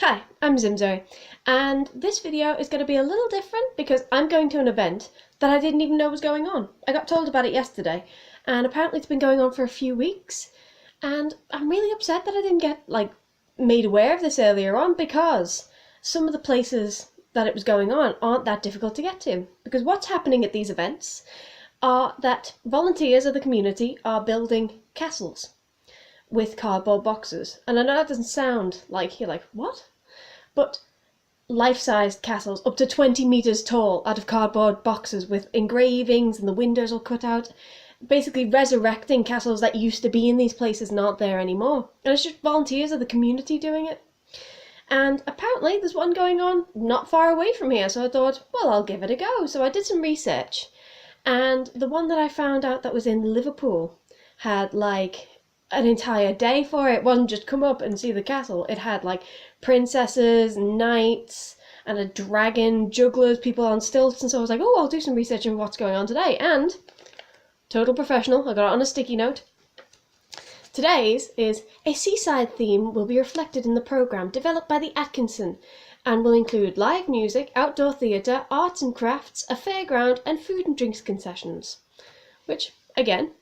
Hi, I'm ZimZoe, and this video is going to be a little different because I'm going to an event that I didn't even know was going on. I got told about it yesterday, and apparently it's been going on for a few weeks, and I'm really upset that I didn't get, made aware of this earlier on, because some of the places that it was going on aren't that difficult to get to. Because what's happening at these events are that volunteers of the community are building castles with cardboard boxes. And I know that doesn't sound like you're like, what? But life-sized castles up to 20 meters tall out of cardboard boxes with engravings and the windows all cut out. Basically resurrecting castles that used to be in these places and aren't there anymore. And it's just volunteers of the community doing it. And apparently there's one going on not far away from here, so I thought, well, I'll give it a go. So I did some research, and the one that I found out that was in Liverpool had an entire day for it. It wasn't just come up and see the castle. It had princesses, knights, and a dragon, jugglers, people on stilts, and so I was like, oh, I'll do some research on what's going on today. And total professional, I got it on a sticky note. Today's is a seaside theme will be reflected in the programme developed by the Atkinson and will include live music, outdoor theatre, arts and crafts, a fairground and food and drinks concessions. Which, again,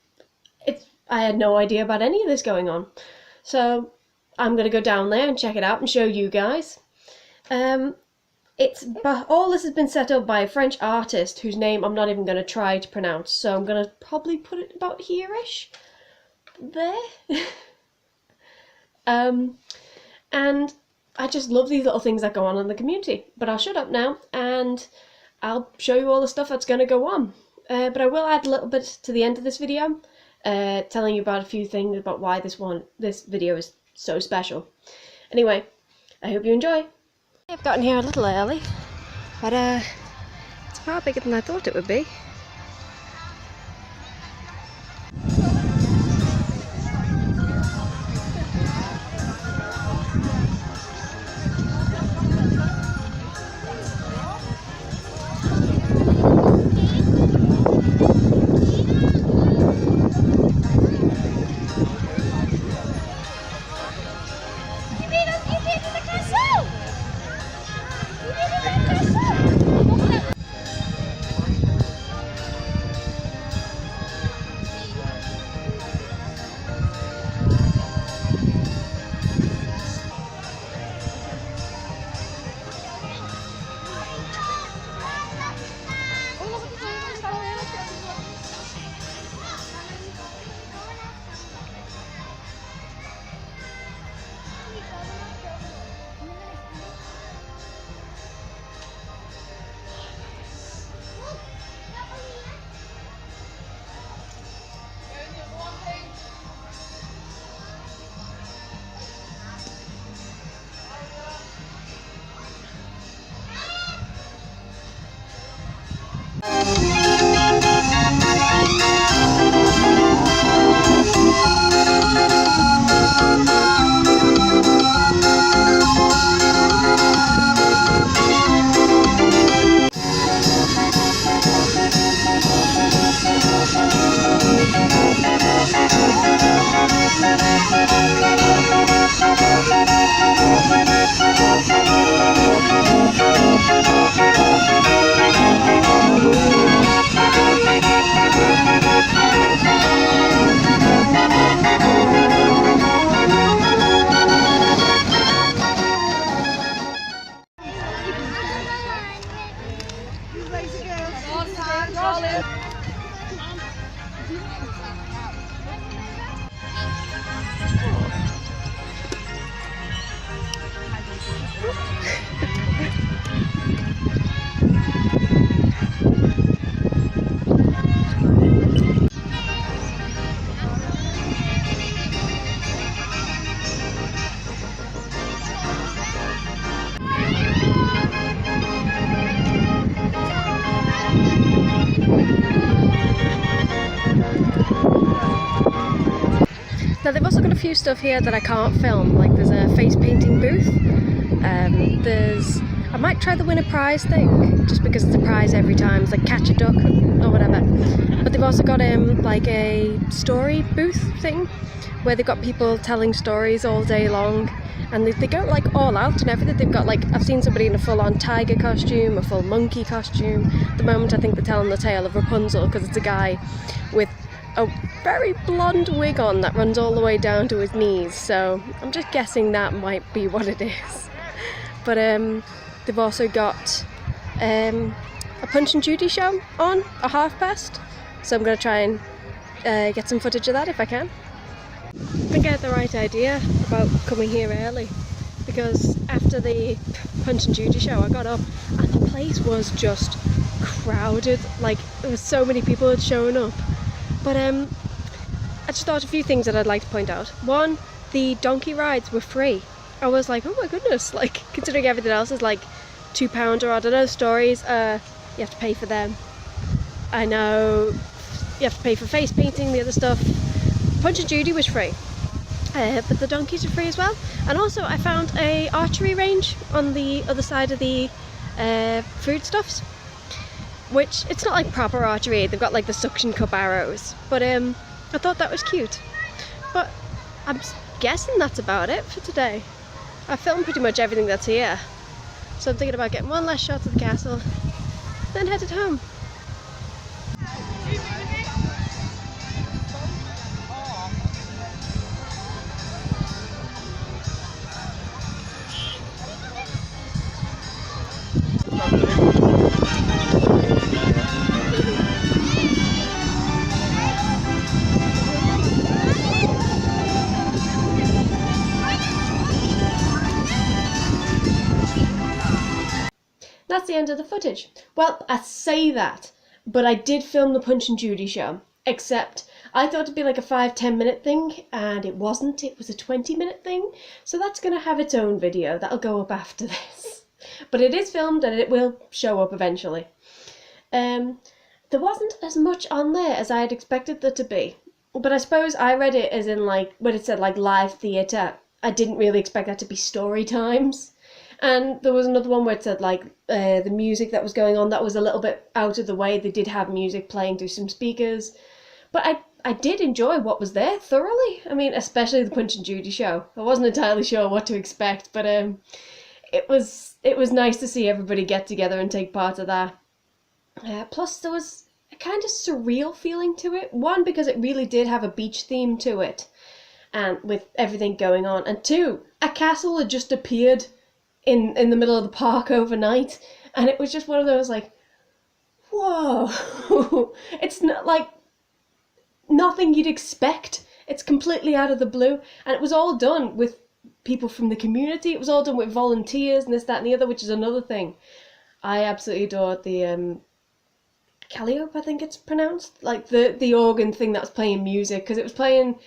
I had no idea about any of this going on. So I'm going to go down there and check it out and show you guys. All this has been set up by a French artist whose name I'm not even going to try to pronounce. So I'm going to probably put it about here-ish. There. And I just love these little things that go on in the community. But I'll shut up now and I'll show you all the stuff that's going to go on. But I will add a little bit to the end of this video, telling you about a few things about why this video is so special. Anyway, I hope you enjoy. I've gotten here a little early, but it's far bigger than I thought it would be. Now they've also got a few stuff here that I can't film, like there's a face painting booth, I might try the win a prize thing, just because it's a prize every time, it's like catch a duck or whatever. But they've also got like a story booth thing, where they've got people telling stories all day long, and they go like all out and everything. They've got like, I've seen somebody in a full-on tiger costume, a full monkey costume. At the moment I think they're telling the tale of Rapunzel, because it's a guy with a very blonde wig on that runs all the way down to his knees, so I'm just guessing that might be what it is. But they've also got a Punch and Judy show on at past, so I'm going to try and get some footage of that if I can. I think I had the right idea about coming here early, because after the Punch and Judy show I got up and the place was just crowded, like there was so many people had shown up. But I just thought a few things that I'd like to point out. One, the donkey rides were free. I was like, oh my goodness, like considering everything else is like £2 or I don't know, stories, you have to pay for them. I know you have to pay for face painting, the other stuff. Punch and Judy was free, but the donkeys are free as well. And also I found a archery range on the other side of the foodstuffs, which it's not like proper archery, they've got like the suction cup arrows, but I thought that was cute. But I'm guessing that's about it for today. I filmed pretty much everything that's here, so I'm thinking about getting one last shot of the castle, then headed home. That's the end of the footage. Well, I say that, but I did film the Punch and Judy show, except I thought it'd be like a 5-10 minute thing, and it wasn't. It was a 20-minute thing, so that's going to have its own video that'll go up after this. But it is filmed and it will show up eventually. There wasn't as much on there as I had expected there to be, but I suppose I read it as in like, when it said like live theatre, I didn't really expect that to be story times. And there was another one where it said like the music that was going on, that was a little bit out of the way. They did have music playing through some speakers, but I did enjoy what was there thoroughly. I mean, especially the Punch and Judy show. I wasn't entirely sure what to expect, but it was nice to see everybody get together and take part of that. Plus there was a kind of surreal feeling to it. One, because it really did have a beach theme to it, and with everything going on. And two, a castle had just appeared in the middle of the park overnight, and it was just one of those like, whoa. It's not like nothing you'd expect. It's completely out of the blue, and it was all done with people from the community. It was all done with volunteers and this, that and the other, which is another thing. I absolutely adored the Calliope, I think it's pronounced, like the organ thing that was playing music, because it was playing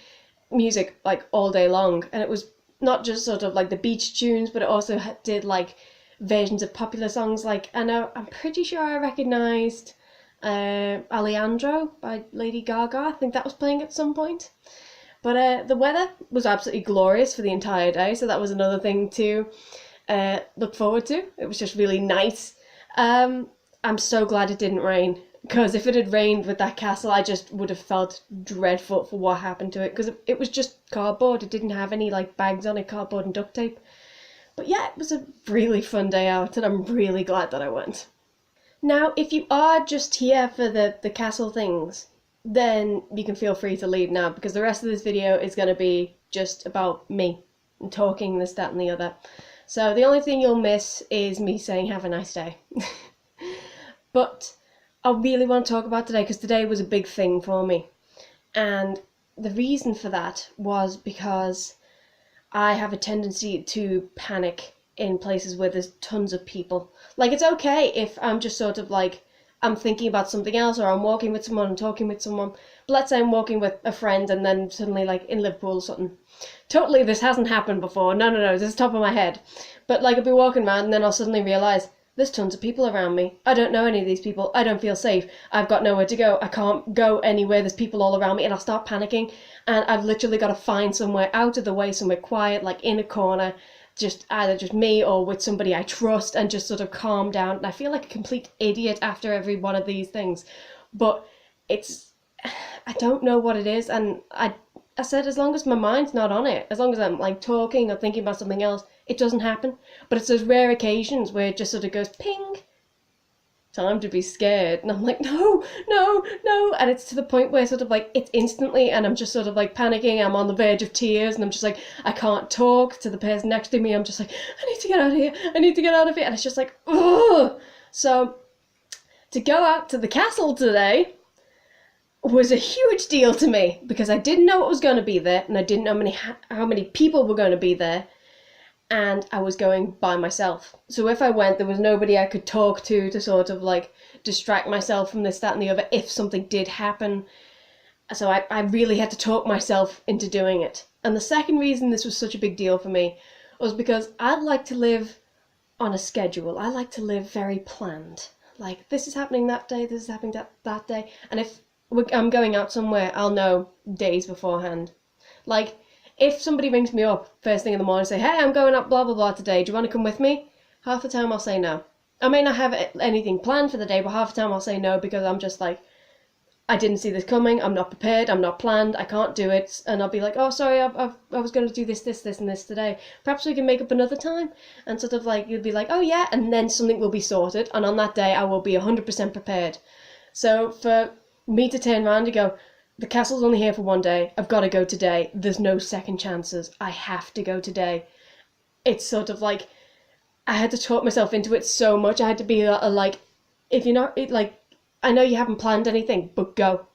music like all day long, and it was not just sort of like the beach tunes, but it also did like versions of popular songs. Like, I know, I'm pretty sure I recognised Alejandro by Lady Gaga. I think that was playing at some point. But the weather was absolutely glorious for the entire day, so that was another thing to look forward to. It was just really nice. I'm so glad it didn't rain, because if it had rained with that castle, I just would have felt dreadful for what happened to it, because it was just cardboard. It didn't have any like bags on it, cardboard and duct tape. But yeah, it was a really fun day out, and I'm really glad that I went. Now, if you are just here for the castle things, then you can feel free to leave now, because the rest of this video is going to be just about me and talking this, that and the other. So the only thing you'll miss is me saying have a nice day. But I really want to talk about today, because today was a big thing for me. And the reason for that was because I have a tendency to panic in places where there's tons of people. Like, it's okay if I'm just sort of like, I'm thinking about something else, or I'm walking with someone and talking with someone. But let's say I'm walking with a friend and then suddenly, like in Liverpool or something. Totally, this hasn't happened before. No, this is top of my head. But like, I'll be walking around and then I'll suddenly realise, there's tons of people around me. I don't know any of these people. I don't feel safe. I've got nowhere to go. I can't go anywhere. There's people all around me, and I'll start panicking. And I've literally got to find somewhere out of the way, somewhere quiet, like in a corner, just either just me or with somebody I trust, and just sort of calm down. And I feel like a complete idiot after every one of these things. But I don't know what it is, and I said, as long as my mind's not on it, as long as I'm like talking or thinking about something else, it doesn't happen. But it's those rare occasions where it just sort of goes ping, time to be scared. And I'm like, no, no, no. And it's to the point where sort of like it's instantly, and I'm just sort of like panicking. I'm on the verge of tears, and I'm just like, I can't talk to the person next to me. I'm just like, I need to get out of here. I need to get out of here. And it's just like, ugh. So to go out to the castle today was a huge deal to me because I didn't know what was going to be there, and I didn't know how many people were going to be there, and I was going by myself. So if I went, there was nobody I could talk to sort of like distract myself from this, that, and the other if something did happen. So I really had to talk myself into doing it. And the second reason this was such a big deal for me was because I like to live on a schedule. I like to live very planned. Like, this is happening that day, this is happening that day. And if I'm going out somewhere, I'll know days beforehand. Like, if somebody rings me up first thing in the morning and say, hey, I'm going out blah, blah, blah today, do you want to come with me? Half the time I'll say no. I may not have anything planned for the day, but half the time I'll say no because I'm just like, I didn't see this coming, I'm not prepared, I'm not planned, I can't do it. And I'll be like, oh, sorry, I was going to do this, and this today. Perhaps we can make up another time. And sort of like, you'll be like, oh yeah, and then something will be sorted. And on that day, I will be 100% prepared. So for me to turn around and go, the castle's only here for one day, I've got to go today, there's no second chances, I have to go today. It's sort of like, I had to talk myself into it so much. I had to be like, if you're not, like, I know you haven't planned anything, but go.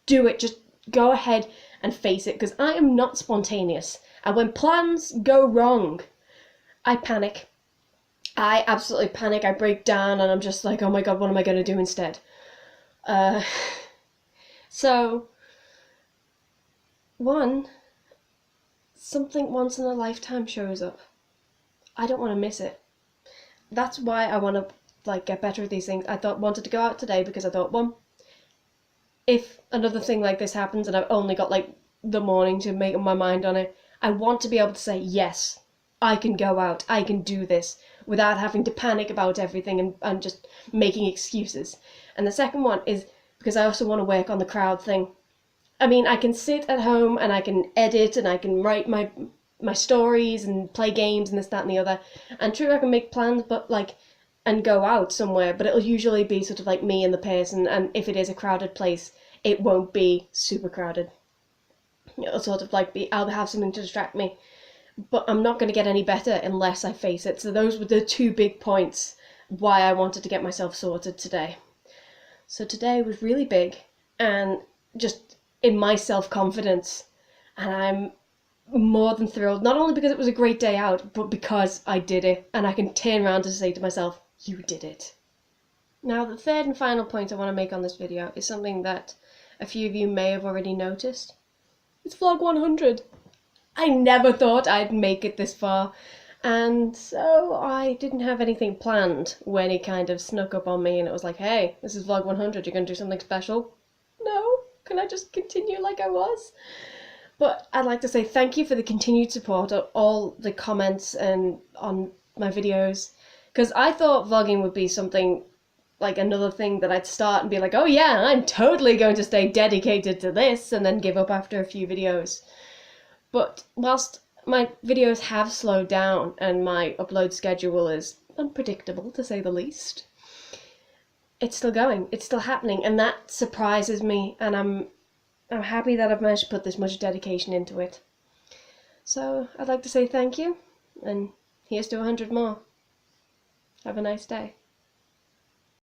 Do it, just go ahead and face it, because I am not spontaneous. And when plans go wrong, I panic. I absolutely panic, I break down, and I'm just like, oh my god, what am I going to do instead? So, something once in a lifetime shows up. I don't want to miss it. That's why I want to like get better at these things. Wanted to go out today because I thought, one, if another thing like this happens and I've only got like the morning to make up my mind on it, I want to be able to say, yes, I can go out, I can do this, without having to panic about everything and just making excuses. And the second one is because I also want to work on the crowd thing. I mean, I can sit at home and I can edit and I can write my stories and play games and this, that, and the other. And true, I can make plans, but like, and go out somewhere, but it'll usually be sort of like me and the person, and if it is a crowded place, it won't be super crowded. It'll sort of like be, I'll have something to distract me, but I'm not going to get any better unless I face it. So those were the two big points why I wanted to get myself sorted today. So today was really big, and just in my self-confidence, and I'm more than thrilled, not only because it was a great day out, but because I did it, and I can turn around to say to myself, you did it. Now, the third and final point I want to make on this video is something that a few of you may have already noticed. It's vlog 100. I never thought I'd make it this far, and so I didn't have anything planned when it kind of snuck up on me and it was like, hey, this is vlog 100, you're going to do something special? No? Can I just continue like I was? But I'd like to say thank you for the continued support of all the comments and on my videos, because I thought vlogging would be something like another thing that I'd start and be like, oh yeah, I'm totally going to stay dedicated to this, and then give up after a few videos. But whilst my videos have slowed down and my upload schedule is unpredictable to say the least, it's still going, it's still happening, and that surprises me, and I'm happy that I've managed to put this much dedication into it. So I'd like to say thank you, and here's to 100 more. Have a nice day.